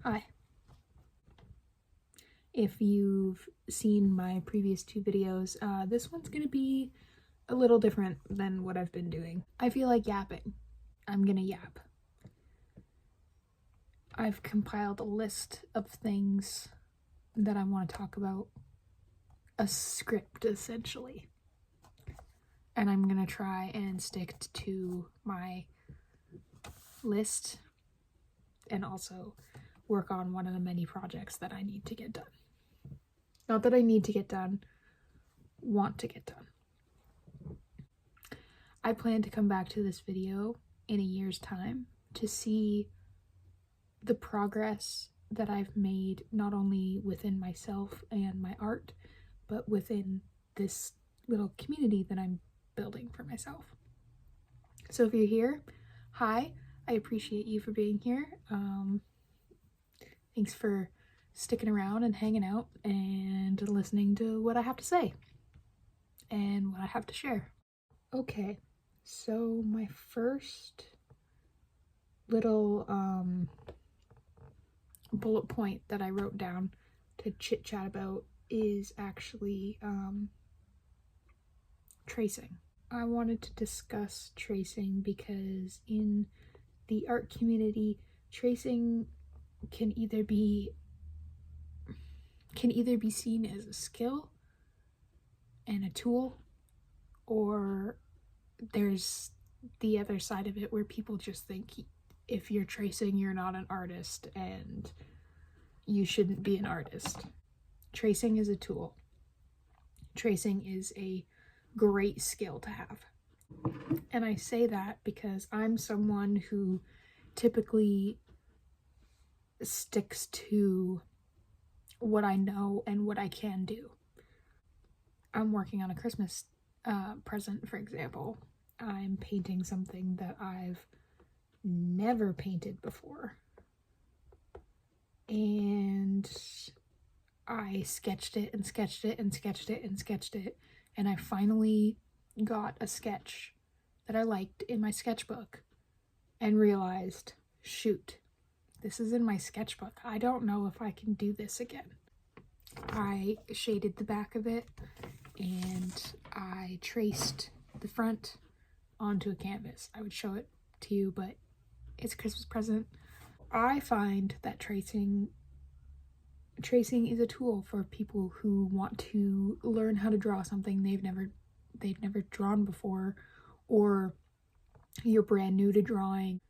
Hi. If you've seen my previous two videos, this one's gonna be a little different than what I've been doing. I feel like yapping. I'm gonna yap. I've compiled a list of things that I want to talk about. A script, essentially. And I'm gonna try and stick to my list and also work on one of the many projects that I need to get done. Not that I need to get done, want to get done. I plan to come back to this video in a year's time to see the progress that I've made, not only within myself and my art, but within this little community that I'm building for myself. So if you're here, hi, I appreciate you for being here. Thanks for sticking around and hanging out and listening to what I have to say and what I have to share. Okay, so my first little bullet point that I wrote down to chit chat about is actually tracing. I wanted to discuss tracing because in the art community, tracing can either be seen as a skill and a tool, or there's the other side of it where people just think if you're tracing, you're not an artist and you shouldn't be an artist. Tracing is a tool. Tracing is a great skill to have. And I say that because I'm someone who typically sticks to what I know and what I can do. I'm working on a Christmas present, for example. I'm painting something that I've never painted before. And I sketched it and sketched it and sketched it and sketched it, and I finally got a sketch that I liked in my sketchbook and realized, shoot, this is in my sketchbook. I don't know if I can do this again. I shaded the back of it and I traced the front onto a canvas. I would show it to you, but it's a Christmas present. I find that tracing is a tool for people who want to learn how to draw something they've never drawn before, or you're brand new to drawing.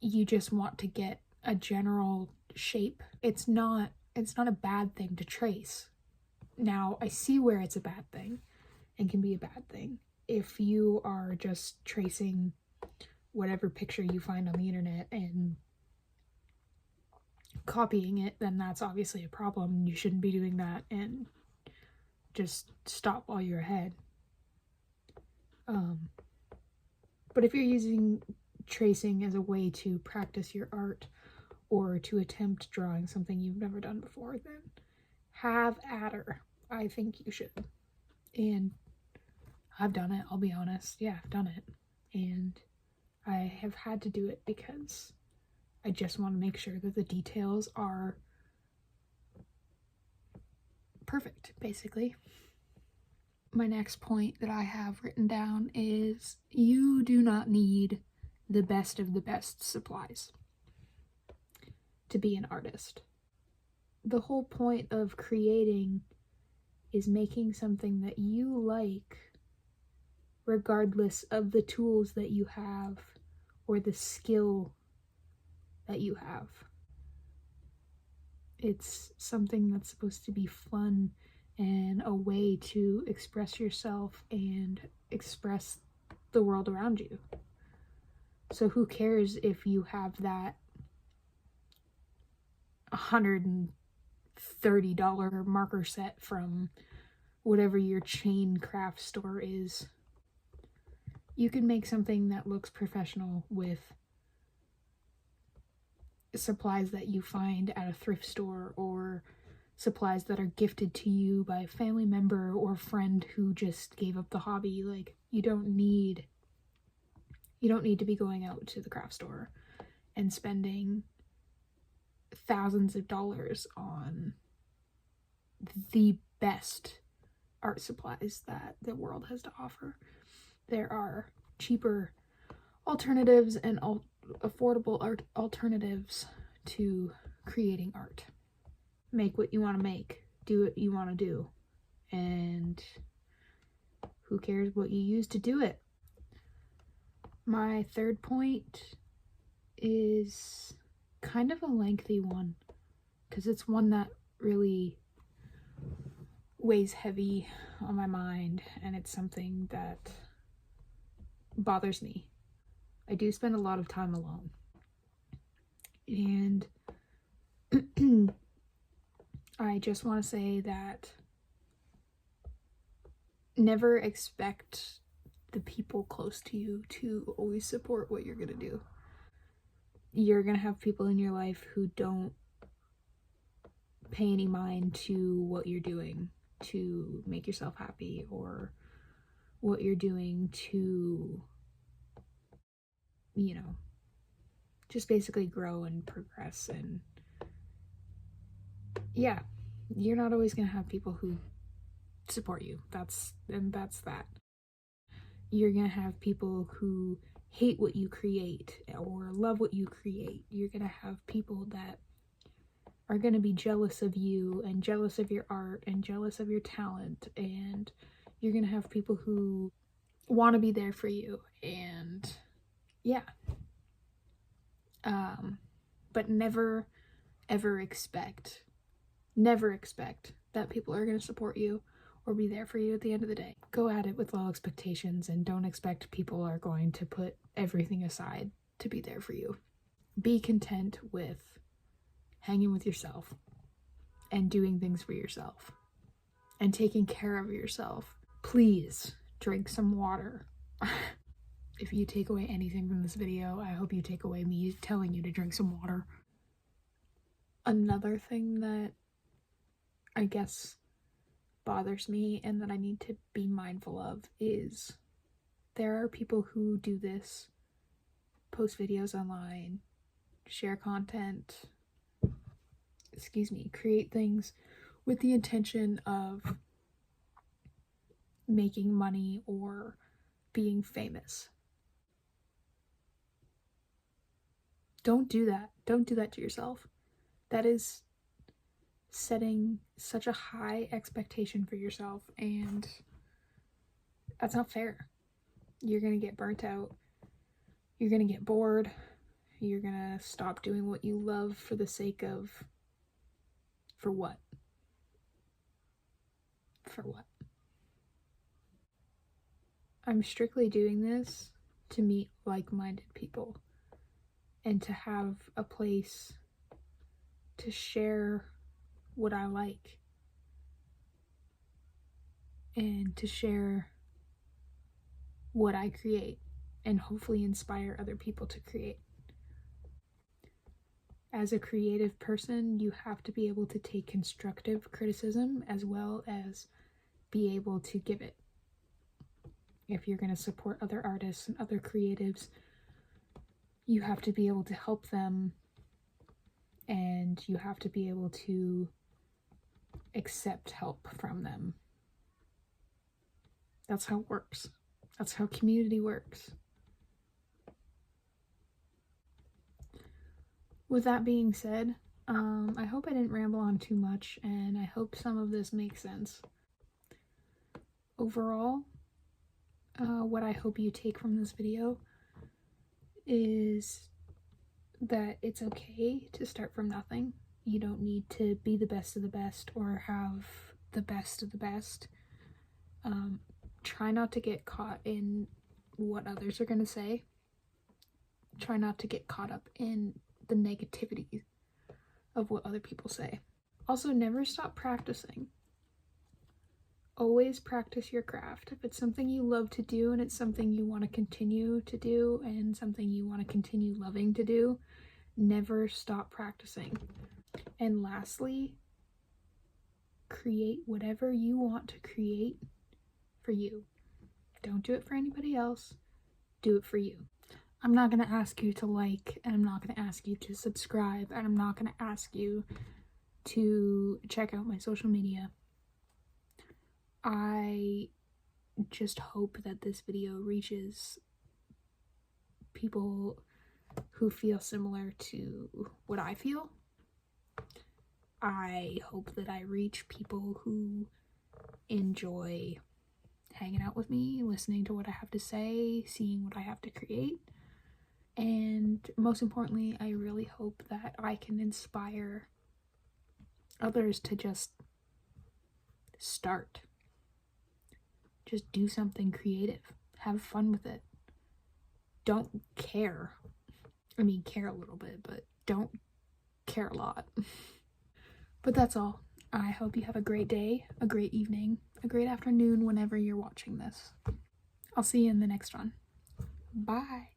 You just want to get a general shape. It's not a bad thing to trace. Now, I see where it's a bad thing and can be a bad thing. If you are just tracing whatever picture you find on the internet and copying it, then that's obviously a problem. You shouldn't be doing that, and just stop while you're ahead. But if you're using tracing as a way to practice your art or to attempt drawing something you've never done before, then have at her. I think you should. And I've done it, I'll be honest. Yeah, I've done it. And I have had to do it because I just want to make sure that the details are perfect, basically. My next point that I have written down is you do not need the best of the best supplies to be an artist. The whole point of creating is making something that you like, regardless of the tools that you have or the skill that you have. It's something that's supposed to be fun and a way to express yourself and express the world around you. So who cares if you have that $130 marker set from whatever your chain craft store is. You can make something that looks professional with supplies that you find at a thrift store, or supplies that are gifted to you by a family member or friend who just gave up the hobby. Like, you don't need to be going out to the craft store and spending thousands of dollars on the best art supplies that the world has to offer. There are cheaper alternatives and affordable art alternatives to creating art. Make what you want to make, do what you want to do, and who cares what you use to do it. My third point is kind of a lengthy one, because it's one that really weighs heavy on my mind, and it's something that bothers me. I do spend a lot of time alone, and I just want to say that never expect the people close to you to always support what you're gonna do. You're gonna have people in your life who don't pay any mind to what you're doing to make yourself happy, or what you're doing to, you know, just basically grow and progress. And yeah, you're not always gonna have people who support you. That's that. You're gonna have people who hate what you create or love what you create. You're gonna have people that are gonna be jealous of you and jealous of your art and jealous of your talent, and you're gonna have people who want to be there for you. And yeah, but never ever expect that people are going to support you or be there for you at the end of the day. Go at it with low expectations, and don't expect people are going to put everything aside to be there for you. Be content with hanging with yourself and doing things for yourself and taking care of yourself. Please drink some water. If you take away anything from this video, I hope you take away me telling you to drink some water. Another thing that I guess bothers me and that I need to be mindful of is there are people who do this, post videos online, share content, create things with the intention of making money or being famous. Don't do that. Don't do that to yourself. That is setting such a high expectation for yourself, and that's not fair. You're gonna get burnt out. You're gonna get bored. You're gonna stop doing what you love for the sake of... For what? For what? I'm strictly doing this to meet like-minded people and to have a place to share what I like and to share what I create and hopefully inspire other people to create. As a creative person, you have to be able to take constructive criticism as well as be able to give it. If you're going to support other artists and other creatives, you have to be able to help them, and you have to be able to accept help from them. That's how it works. That's how community works. With that being said, I hope I didn't ramble on too much, and I hope some of this makes sense. Overall, what I hope you take from this video is that it's okay to start from nothing. You don't need to be the best of the best or have the best of the best. Try not to get caught in what others are going to say. Try not to get caught up in the negativity of what other people say. Also, never stop practicing. Always practice your craft. If it's something you love to do and it's something you want to continue to do and something you want to continue loving to do, never stop practicing. And lastly, create whatever you want to create for you. Don't do it for anybody else. Do it for you. I'm not going to ask you to like, and I'm not going to ask you to subscribe, and I'm not going to ask you to check out my social media. I just hope that this video reaches people who feel similar to what I feel. I hope that I reach people who enjoy hanging out with me, listening to what I have to say, seeing what I have to create. And most importantly, I really hope that I can inspire others to just start. Just do something creative. Have fun with it. Don't care. I mean, care a little bit, but don't care a lot. But that's all. I hope you have a great day, a great evening, a great afternoon whenever you're watching this. I'll see you in the next one. Bye.